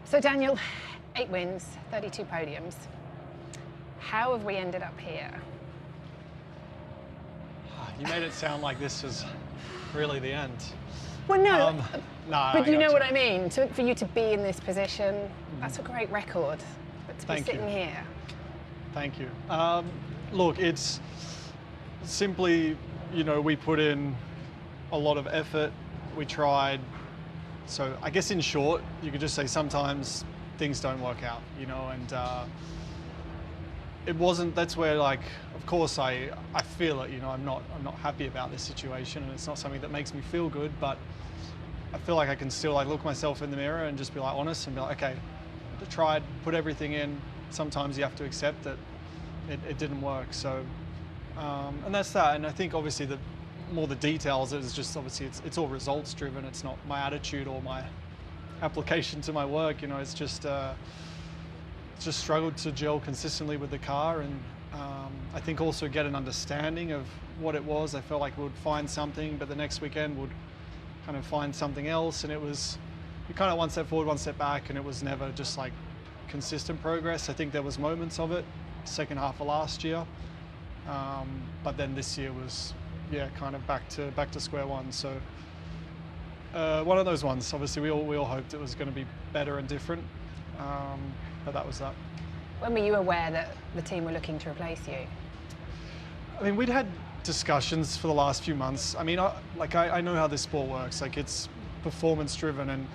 So Daniel, 8 wins, 32 podiums. How have we ended up here? You made it sound like this was really the end. Well, no, no, but you know what I mean. For you to be in this position, that's a great record. But to be sitting here. Thank you. Look, it's simply, we put in a lot of effort. We tried. So I guess in short, you could just say sometimes things don't work out, and it wasn't, that's where, like, of course I feel it, I'm not happy about this situation, and it's not something that makes me feel good, but I feel like I can still look myself in the mirror and just be honest and be okay, I tried, put everything in. Sometimes you have to accept that it didn't work. So, and that's that. And I think obviously the more the details is just obviously it's all results driven. It's not my attitude or my application to my work. It's just struggled to gel consistently with the car, and I think also get an understanding of what it was. I felt like we would find something, but the next weekend would kind of find something else, and it was kind of one step forward, one step back, and it was never just consistent progress. I think there was moments of it, second half of last year, but then this year was kind of back to square one. So one of those ones. Obviously, we all hoped it was going to be better and different, but that was that. When were you aware that the team were looking to replace you? I mean, we'd had discussions for the last few months. I mean, I know how this sport works. It's performance driven, and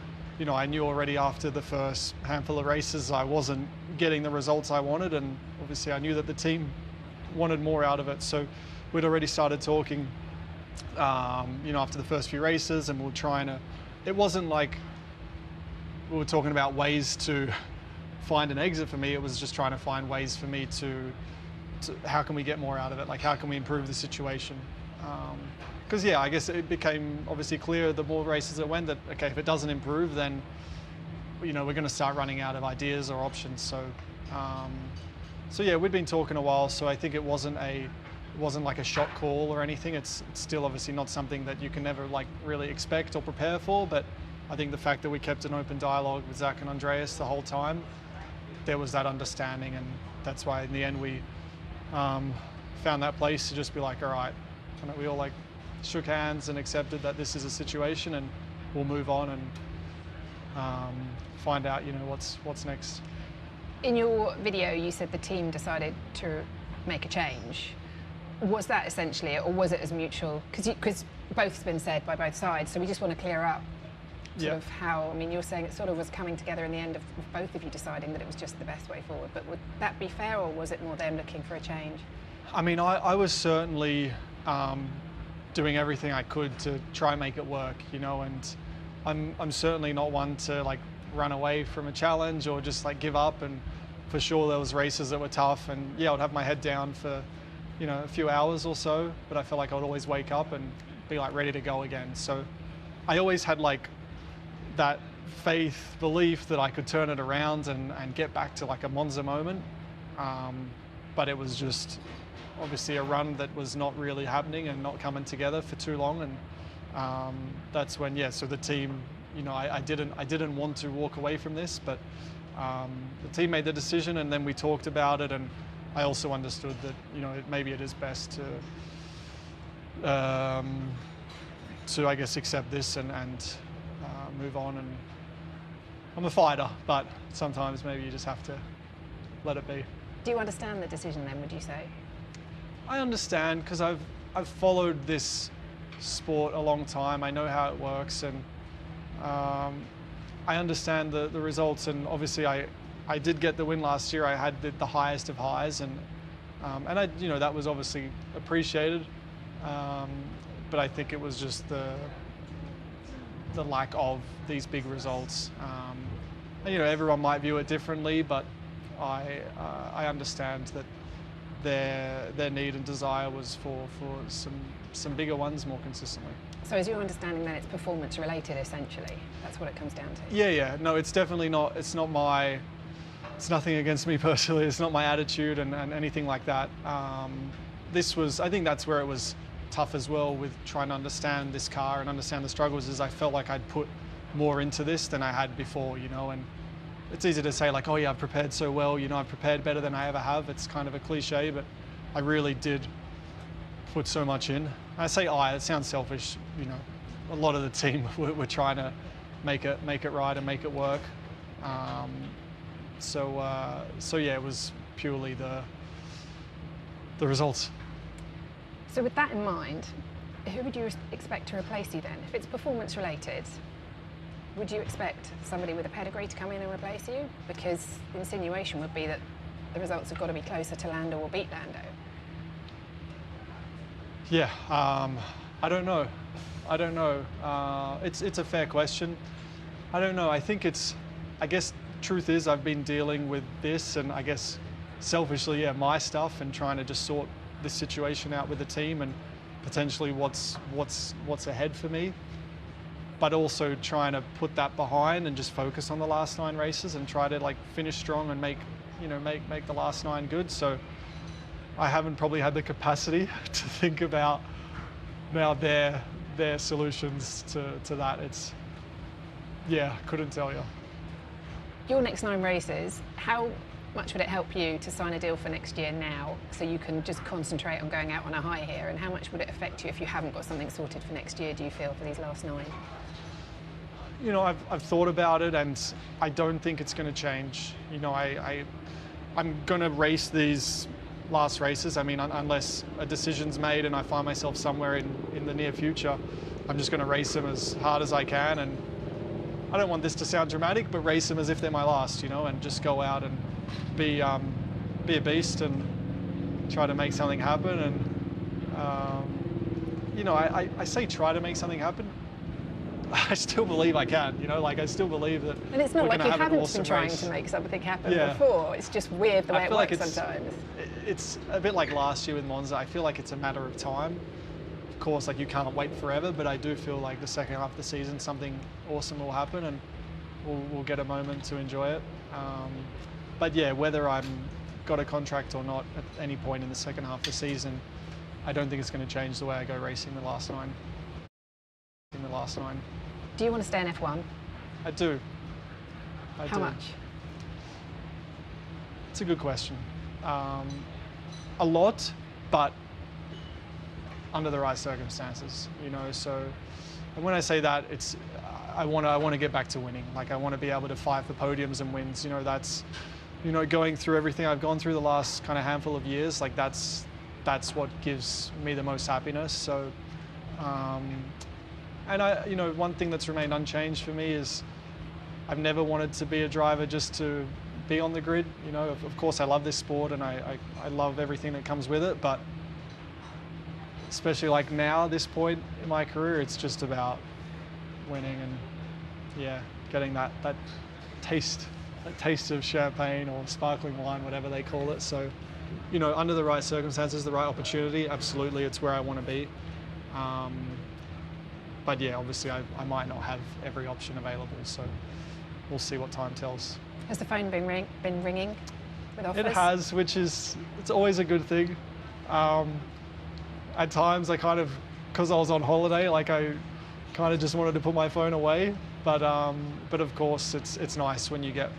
I knew already after the first handful of races I wasn't getting the results I wanted, and obviously I knew that the team wanted more out of it. So we'd already started talking, after the first few races, and we were trying to. It wasn't like we were talking about ways to find an exit for me. It was just trying to find ways for me to how can we get more out of it? How can we improve the situation? Because I guess it became obviously clear the more races it went that, okay, if it doesn't improve, then, we're going to start running out of ideas or options. So, we'd been talking a while. So I think it wasn't like a shot call or anything. It's still obviously not something that you can never really expect or prepare for. But I think the fact that we kept an open dialogue with Zach and Andreas the whole time, there was that understanding, and that's why in the end we found that place to just be all right, we all shook hands and accepted that this is a situation, and we'll move on and find out what's next. In your video, you said the team decided to make a change. Was that essentially it, or was it as mutual? Because both's been said by both sides, so we just want to clear up sort of how. I mean, you're saying it sort of was coming together in the end of both of you deciding that it was just the best way forward. But would that be fair, or was it more them looking for a change? I mean, I was certainly doing everything I could to try and make it work, and I'm certainly not one to run away from a challenge or just give up. And for sure there was races that were tough, and I'd have my head down for a few hours or so, but I felt like I'd always wake up and be ready to go again. So I always had that faith, belief that I could turn it around and get back to a Monza moment, but it was just obviously a run that was not really happening and not coming together for too long, and that's when so the team, I didn't want to walk away from this, but the team made the decision, and then we talked about it, and I also understood that maybe it is best to I guess accept this and move on. And I'm a fighter, but sometimes maybe you just have to let it be. Do you understand the decision then, would you say? I understand, because I've followed this sport a long time. I know how it works, and I understand the results, and obviously I did get the win last year. I had the highest of highs, and I that was obviously appreciated, but I think it was just the lack of these big results. And, everyone might view it differently, but I understand that their need and desire was for some bigger ones more consistently. So is your understanding that it's performance related essentially? That's what it comes down to? Yeah. No, it's definitely not. It's nothing against me personally. It's not my attitude and anything like that. I think that's where it was tough as well, with trying to understand this car and understand the struggles, is I felt like I'd put more into this than I had before, and it's easy to say like, oh yeah, I've prepared so well, you know, I've prepared better than I ever have. It's kind of a cliche, but I really did put so much in. I say it sounds selfish, you know, a lot of the team were trying to make it right and make it work. So yeah, it was purely the results. So with that in mind, who would you expect to replace you then? If it's performance related, would you expect somebody with a pedigree to come in and replace you? Because the insinuation would be that the results have got to be closer to Lando or beat Lando. Yeah, I don't know. It's a fair question. I don't know. I guess truth is I've been dealing with this, and I guess selfishly, yeah, my stuff, and trying to just sort this situation out with the team and potentially what's ahead for me. But also trying to put that behind and just focus on the last 9 races and try to like finish strong and make the last 9 good. So I haven't probably had the capacity to think about now their solutions to that. It's, yeah, couldn't tell you. Your next 9 races, how much would it help you to sign a deal for next year now so you can just concentrate on going out on a high here? And how much would it affect you if you haven't got something sorted for next year, do you feel, for these last 9? You know, I've thought about it, and I don't think it's going to change. You know, I'm going to race these last races. I mean, unless a decision's made and I find myself somewhere in the near future, I'm just going to race them as hard as I can. And I don't want this to sound dramatic, but race them as if they're my last, you know, and just go out and be a beast and try to make something happen. And, you know, I say try to make something happen. I still believe I can, you know, like I still believe that. And it's not like you haven't awesome been trying race. to make something happen before. It's just weird the way it works sometimes. It's a bit like last year with Monza. I feel like it's a matter of time. Of course, like you can't wait forever, but I do feel like the second half of the season something awesome will happen and we'll get a moment to enjoy it. But yeah, whether I'm got a contract or not at any point in the second half of the season, I don't think it's going to change the way I go racing the last 9. Do you want to stay in F1? I do. How much? It's a good question. A lot, but under the right circumstances, you know. So, and when I say that, it's I want to get back to winning. Like I want to be able to fight for podiums and wins. You know, that's, you know, going through everything I've gone through the last kind of handful of years. Like that's what gives me the most happiness. So. And you know, one thing that's remained unchanged for me is I've never wanted to be a driver just to be on the grid. You know, of course I love this sport and I love everything that comes with it, but especially like now, this point in my career, it's just about winning and yeah, getting that taste of champagne or sparkling wine, whatever they call it. So, you know, under the right circumstances, the right opportunity, absolutely, it's where I want to be. But yeah, obviously I might not have every option available, so we'll see what time tells. Has the phone been ringing with offers? It has, it's always a good thing. At times I kind of, because I was on holiday, like I kind of just wanted to put my phone away. But of course it's nice when you get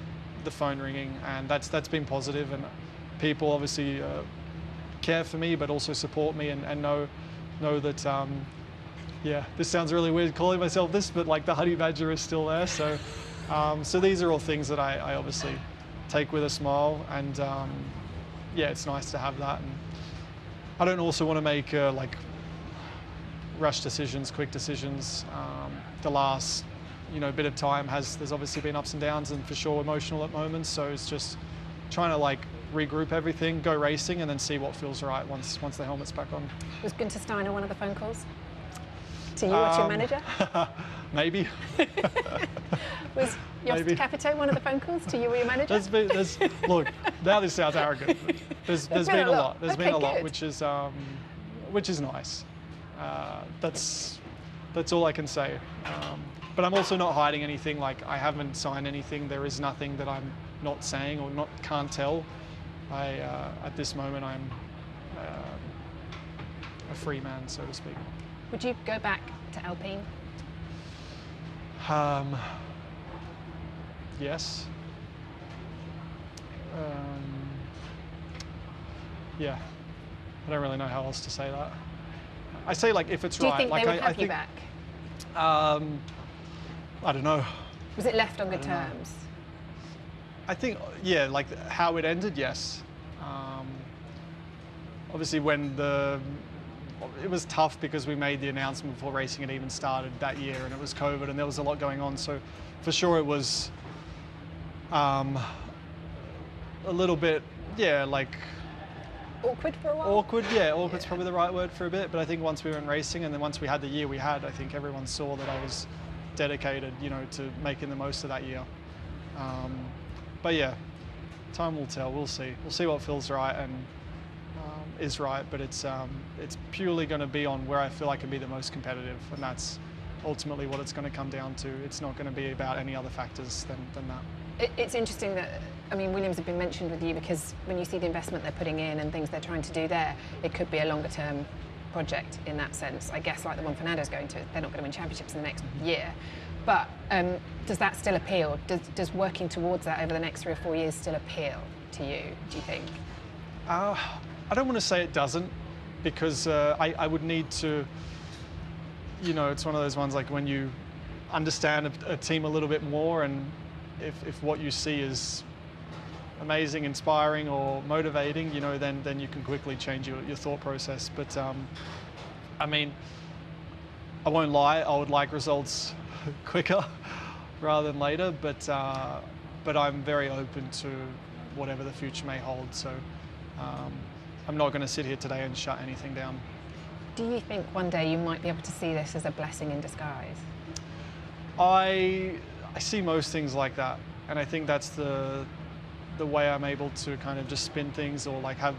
the phone ringing, and that's been positive, and people obviously care for me, but also support me and know that. Yeah, this sounds really weird calling myself this, but like the honey badger is still there. So, so these are all things that I obviously take with a smile, and yeah, it's nice to have that. And I don't also want to make like rush decisions, quick decisions. The last, you know, bit of time there's obviously been ups and downs, and for sure emotional at moments. So it's just trying to like regroup everything, go racing, and then see what feels right once the helmet's back on. Was Günther Steiner one of the phone calls? To you, what's your manager? Maybe. Was Jost Capito one of the phone calls to you or your manager? Look, now this sounds arrogant. There's been a lot. There's been a lot, good. which is nice. That's all I can say. But I'm also not hiding anything. Like I haven't signed anything. There is nothing that I'm not saying or can't tell. At this moment, I'm a free man, so to speak. Would you go back to Alpine? Yes. Yeah, I don't really know how else to say that. I say like if it's Do you right. think Like they would I have you think, back? I don't know. Was it left on good don't know. terms? I think, yeah, like how it ended, yes. Obviously it was tough because we made the announcement before racing had even started that year, and it was COVID and there was a lot going on. So for sure it was a little bit, yeah, like Awkward for a while? awkward. Yeah, awkward's probably the right word for a bit. But I think once we went racing and then once we had the year we had, I think everyone saw that I was dedicated, you know, to making the most of that year. But yeah, time will tell. We'll see. We'll see what feels right and is right. But it's purely going to be on where I feel I can be the most competitive, and that's ultimately what it's going to come down to. It's not going to be about any other factors than that. It's interesting that, I mean, Williams have been mentioned with you because when you see the investment they're putting in and things they're trying to do there, it could be a longer term project in that sense. I guess like the one Fernando's going to, they're not going to win championships in the next year. But does that still appeal? Does working towards that over the next 3 or 4 years still appeal to you, do you think? I don't want to say it doesn't, because I would need to, you know, it's one of those ones like when you understand a team a little bit more, and if what you see is amazing, inspiring or motivating, you know, then you can quickly change your thought process. But I mean, I won't lie, I would like results quicker rather than later, but I'm very open to whatever the future may hold. So I'm not going to sit here today and shut anything down. Do you think one day you might be able to see this as a blessing in disguise? I see most things like that, and I think that's the way I'm able to kind of just spin things, or like I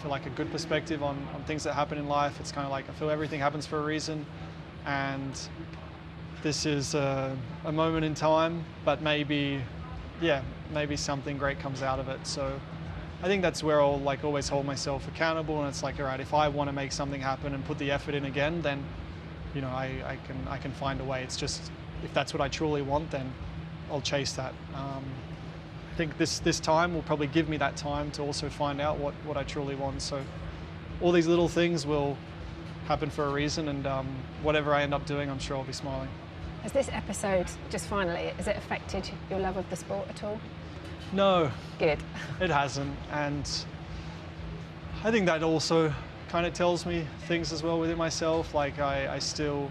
feel like a good perspective on things that happen in life. It's kind of like I feel everything happens for a reason, and this is a moment in time, but maybe something great comes out of it. So I think that's where I'll like always hold myself accountable, and it's like, all right, if I want to make something happen and put the effort in again, then, you know, I can find a way. It's just, if that's what I truly want, then I'll chase that. I think this time will probably give me that time to also find out what I truly want. So all these little things will happen for a reason, and whatever I end up doing, I'm sure I'll be smiling. Has this episode, just finally, has it affected your love of the sport at all? No. Good. It hasn't, and I think that also kind of tells me things as well within myself. Like I still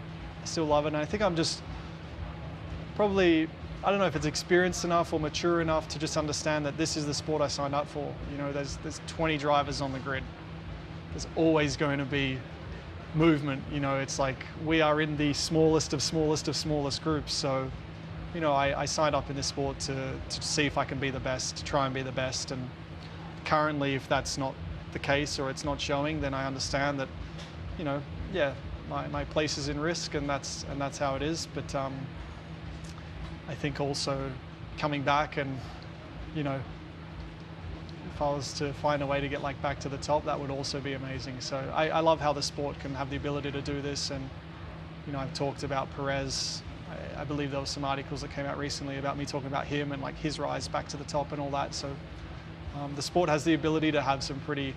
love it, and I think I'm just probably, I don't know if it's experienced enough or mature enough to just understand that this is the sport I signed up for. You know, there's 20 drivers on the grid. There's always going to be movement. You know, it's like we are in the smallest of smallest groups. So, you know, I signed up in this sport to see if I can be the best, to try and be the best. And currently, if that's not the case or it's not showing, then I understand that, you know, yeah, my place is in risk, and that's how it is. But I think also coming back, and, you know, if I was to find a way to get like back to the top, that would also be amazing. So I love how the sport can have the ability to do this. And, you know, I've talked about Perez. I believe there were some articles that came out recently about me talking about him and like his rise back to the top and all that. So the sport has the ability to have some pretty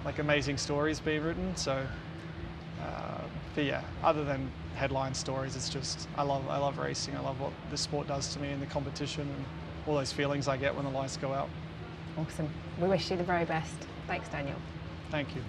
like amazing stories being written. So but yeah, other than headline stories, it's just I love racing. I love what this sport does to me in the competition, and all those feelings I get when the lights go out. Awesome. We wish you the very best. Thanks, Daniel. Thank you.